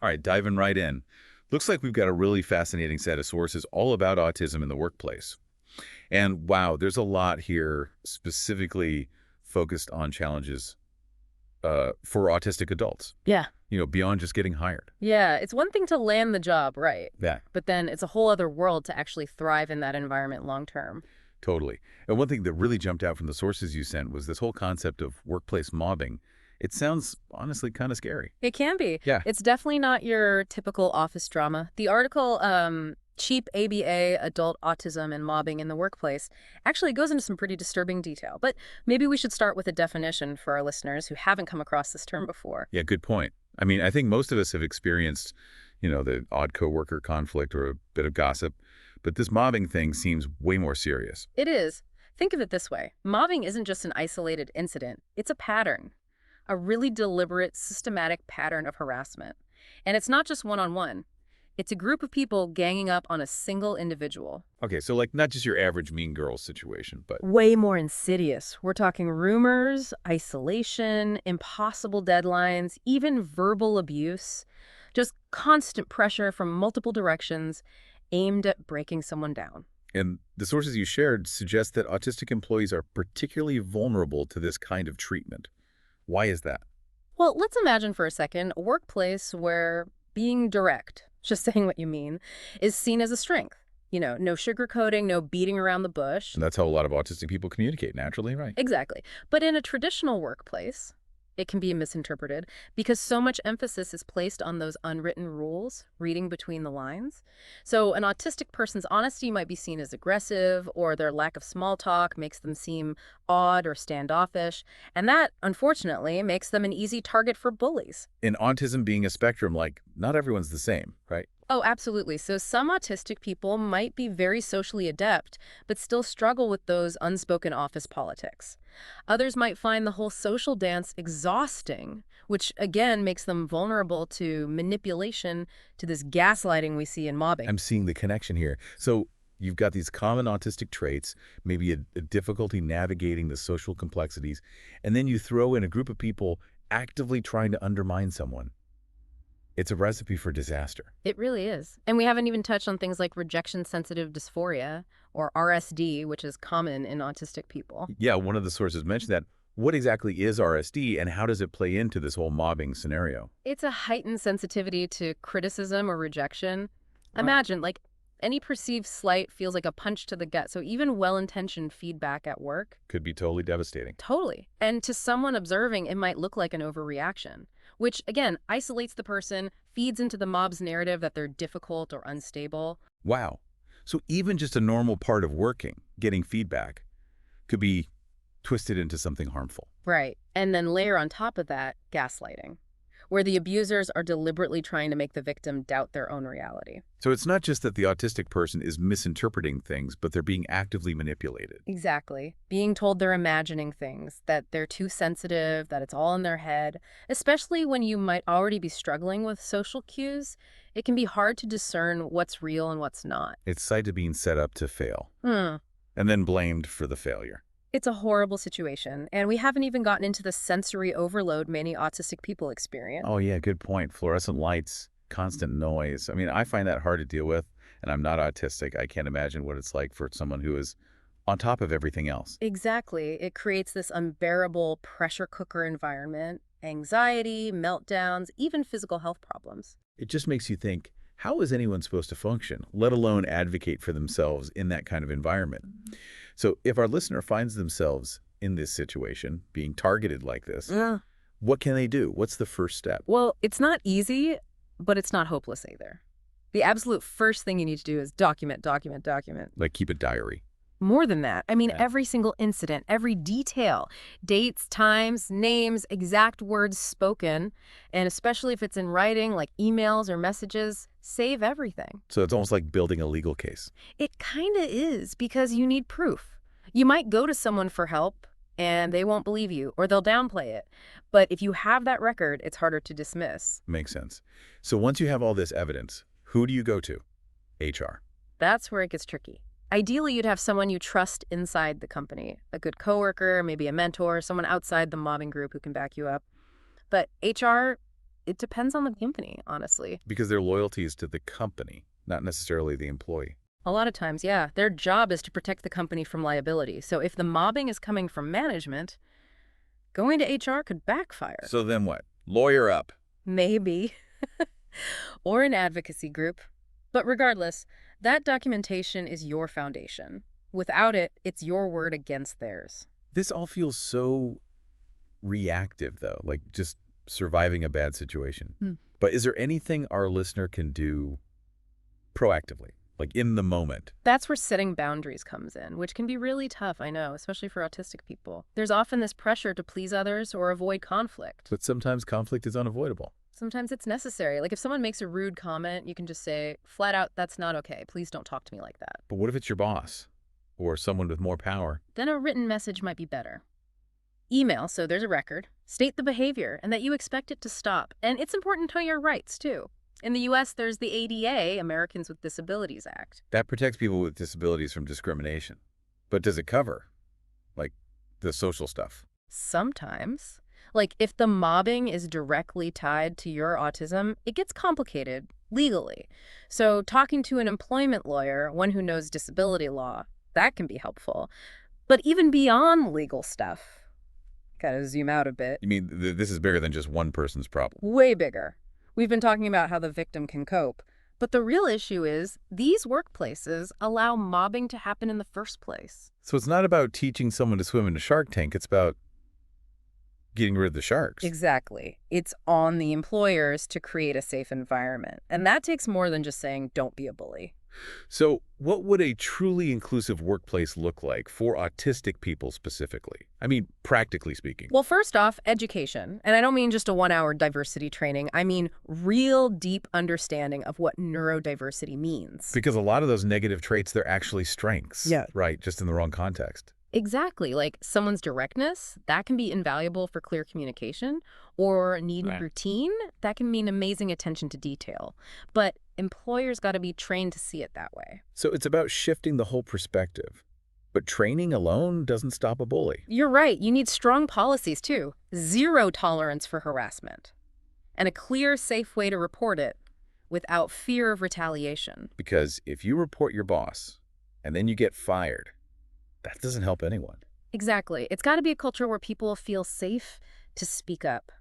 All right, diving right in. Looks like we've got a really fascinating set of sources all about autism in the workplace. And wow, there's a lot here specifically focused on challenges for autistic adults, Yeah. beyond just getting hired. Yeah, it's one thing to land the job, right? Yeah, But then it's a whole other world to actually thrive in that environment long term. totally. And one thing that really jumped out from the sources you sent was this whole concept of workplace mobbing. It sounds honestly kind of scary. It can be. Yeah. It's definitely not your typical office drama. The article, Cheap ABA, Adult Autism and Mobbing in the Workplace, actually goes into some pretty disturbing detail. But maybe we should start with a definition for our listeners who haven't come across this term before. Yeah, good point. I mean, I think most of us have experienced, the odd coworker conflict or a bit of gossip, but this mobbing thing seems way more serious. It is. Think of it this way. Mobbing isn't just an isolated incident. It's a pattern. A really deliberate, systematic pattern of harassment. And it's not just one-on-one. It's a group of people ganging up on a single individual. Okay, so like not just your average mean girl situation, but Way more insidious. We're talking rumors, isolation, impossible deadlines, even verbal abuse. Just constant pressure from multiple directions aimed at breaking someone down. and the sources you shared suggest that autistic employees are particularly vulnerable to this kind of treatment. Why is that? Well, let's imagine for a second a workplace where being direct, just saying what you mean, is seen as a strength. No sugarcoating, no beating around the bush. And that's how a lot of autistic people communicate naturally, right? Exactly. But in a traditional workplace, it can be misinterpreted because so much emphasis is placed on those unwritten rules, reading between the lines. So an autistic person's honesty might be seen as aggressive, or their lack of small talk makes them seem odd or standoffish. And that, unfortunately, makes them an easy target for bullies. In autism being a spectrum, like not everyone's the same, right? Oh, absolutely. So some autistic people might be very socially adept, but still struggle with those unspoken office politics. Others might find the whole social dance exhausting, which again makes them vulnerable to manipulation, to this gaslighting we see in mobbing. I'm seeing the connection here. So you've got these common autistic traits, maybe a difficulty navigating the social complexities, and then you throw in a group of people actively trying to undermine someone. It's a recipe for disaster. It really is. And we haven't even touched on things like rejection-sensitive dysphoria, or RSD, which is common in autistic people. Yeah, one of the sources mentioned that. What exactly is RSD and how does it play into this whole mobbing scenario? It's a heightened sensitivity to criticism or rejection. Right. Imagine, like, any perceived slight feels like a punch to the gut. So even well-intentioned feedback at work, Could be totally devastating. totally. And to someone observing, it might look like an overreaction, which, again, isolates the person, feeds into the mob's narrative that they're difficult or unstable. Wow. So even just a normal part of working, getting feedback, could be twisted into something harmful. Right. And then layer on top of that, gaslighting, where the abusers are deliberately trying to make the victim doubt their own reality. So it's not just that the autistic person is misinterpreting things, but they're being actively manipulated. Exactly. Being told they're imagining things, that they're too sensitive, that it's all in their head, especially when you might already be struggling with social cues, it can be hard to discern what's real and what's not. It's cited being set up to fail Hmm. and then blamed for the failure. It's a horrible situation, and we haven't even gotten into the sensory overload many autistic people experience. Oh yeah, good point. Fluorescent lights, constant noise. I mean, I find that hard to deal with, and I'm not autistic. I can't imagine what it's like for someone who is on top of everything else. Exactly. It creates this unbearable pressure cooker environment, anxiety, meltdowns, even physical health problems. It just makes you think, how is anyone supposed to function, let alone advocate for themselves in that kind of environment? So if our listener finds themselves in this situation, being targeted like this, Yeah. what can they do? What's the first step? Well, it's not easy, but it's not hopeless either. The absolute first thing you need to do is document, document, document. Like keep a diary. More than that. I mean, Yeah. every single incident, every detail, dates, times, names, exact words spoken, and especially if it's in writing, like emails or messages, save everything. So it's almost like building a legal case. It kind of is because you need proof. You might go to someone for help and they won't believe you or they'll downplay it. But if you have that record, it's harder to dismiss. Makes sense. So once you have all this evidence, who do you go to? HR. That's where it gets tricky. Ideally, you'd have someone you trust inside the company, a good coworker, maybe a mentor, someone outside the mobbing group who can back you up. But HR, It depends on the company, honestly. Because their loyalty is to the company, not necessarily the employee. A lot of times, yeah, their job is to protect the company from liability. So if the mobbing is coming from management, going to HR could backfire. So then what? Lawyer up. Maybe. Or an advocacy group. But regardless, that documentation is your foundation. Without it, it's your word against theirs. This all feels so reactive, though, like just surviving a bad situation. But is there anything our listener can do proactively, like in the moment? That's where setting boundaries comes in, which can be really tough, I know, especially for autistic people. There's often this pressure to please others or avoid conflict. But sometimes conflict is unavoidable. Sometimes it's necessary. Like if someone makes a rude comment, you can just say, flat out, that's not okay. Please don't talk to me like that. But what if it's your boss or someone with more power? Then a written message might be better. Email, so there's a record. State the behavior and that you expect it to stop. And it's important to know your rights, too. In the U.S., there's the ADA, Americans with Disabilities Act. That protects people with disabilities from discrimination. But does it cover, like, the social stuff? Sometimes. Like, if the mobbing is directly tied to your autism, it gets complicated legally. So talking to an employment lawyer, one who knows disability law, that can be helpful. But even beyond legal stuff, gotta zoom out a bit. You mean this is bigger than just one person's problem? Way bigger. We've been talking about how the victim can cope. But the real issue is these workplaces allow mobbing to happen in the first place. So it's not about teaching someone to swim in a shark tank. It's about getting rid of the sharks. Exactly. It's on the employers to create a safe environment. And that takes more than just saying, don't be a bully. So what would a truly inclusive workplace look like for autistic people specifically? I mean, practically speaking. Well, first off, education. And I don't mean just a 1-hour diversity training. I mean real deep understanding of what neurodiversity means. Because a lot of those negative traits, they're actually strengths. Yeah. Right, just in the wrong context. Exactly. Like someone's directness, that can be invaluable for clear communication, or neat routine, that can mean amazing attention to detail. But employers got to be trained to see it that way. So it's about shifting the whole perspective. But training alone doesn't stop a bully. You're right. You need strong policies, too. Zero tolerance for harassment. And a clear, safe way to report it without fear of retaliation. Because if you report your boss and then you get fired, that doesn't help anyone. Exactly. It's got to be a culture where people feel safe to speak up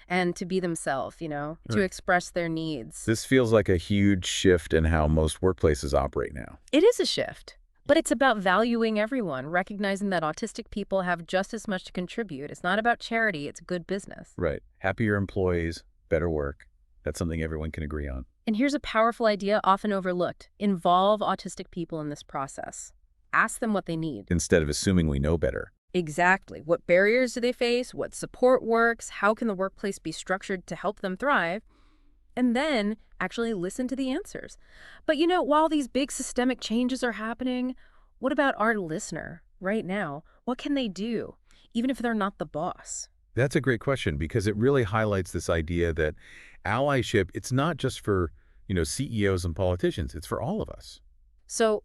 and to be themselves, to express their needs. This feels like a huge shift in how most workplaces operate now. It is a shift, but it's about valuing everyone, recognizing that autistic people have just as much to contribute. It's not about charity, it's good business. Right. Happier employees, better work. That's something everyone can agree on. And here's a powerful idea often overlooked. Involve autistic people in this process. Ask them what they need. Instead of assuming we know better. Exactly. What barriers do they face? What support works? How can the workplace be structured to help them thrive? And then actually listen to the answers. But while these big systemic changes are happening, what about our listener right now? What can they do, even if they're not the boss? That's a great question because it really highlights this idea that allyship, it's not just for, CEOs and politicians. It's for all of us. So,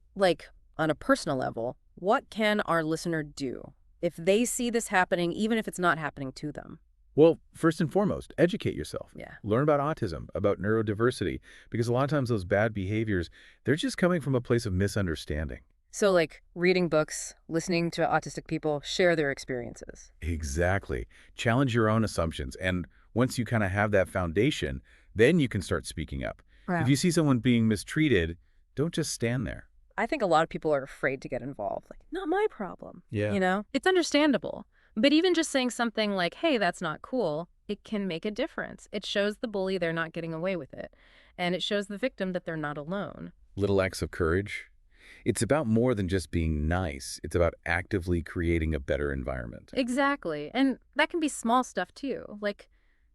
on a personal level, what can our listener do if they see this happening, even if it's not happening to them? Well, first and foremost, educate yourself. Yeah. Learn about autism, about neurodiversity, because a lot of times those bad behaviors, they're just coming from a place of misunderstanding. So reading books, listening to autistic people share their experiences. Exactly. Challenge your own assumptions. And once you kind of have that foundation, then you can start speaking up. Wow. If you see someone being mistreated, don't just stand there. I think a lot of people are afraid to get involved. Not my problem. Yeah. It's understandable. But even just saying something like, hey, that's not cool, it can make a difference. It shows the bully they're not getting away with it. And it shows the victim that they're not alone. Little acts of courage. It's about more than just being nice. It's about actively creating a better environment. Exactly. And that can be small stuff too, like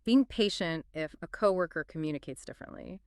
being patient if a coworker communicates differently,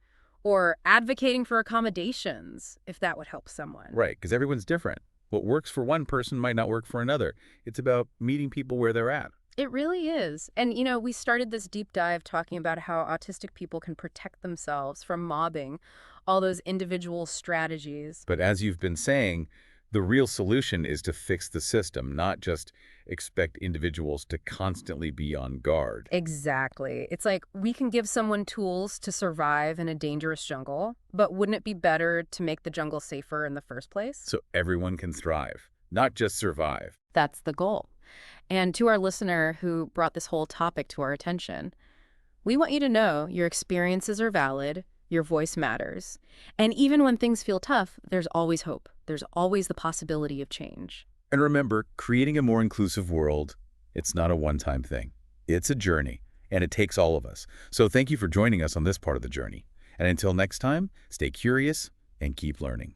or advocating for accommodations if that would help someone. Right, because everyone's different. What works for one person might not work for another. It's about meeting people where they're at. It really is. And, we started this deep dive talking about how autistic people can protect themselves from mobbing, all those individual strategies. But as you've been saying, The real solution is to fix the system, not just expect individuals to constantly be on guard. Exactly. It's like we can give someone tools to survive in a dangerous jungle, but wouldn't it be better to make the jungle safer in the first place? So everyone can thrive, not just survive. That's the goal. And to our listener who brought this whole topic to our attention, we want you to know your experiences are valid, your voice matters. And even when things feel tough, there's always hope. There's always the possibility of change. And remember, creating a more inclusive world, it's not a one-time thing. It's a journey, and it takes all of us. So thank you for joining us on this part of the journey. And until next time, stay curious and keep learning.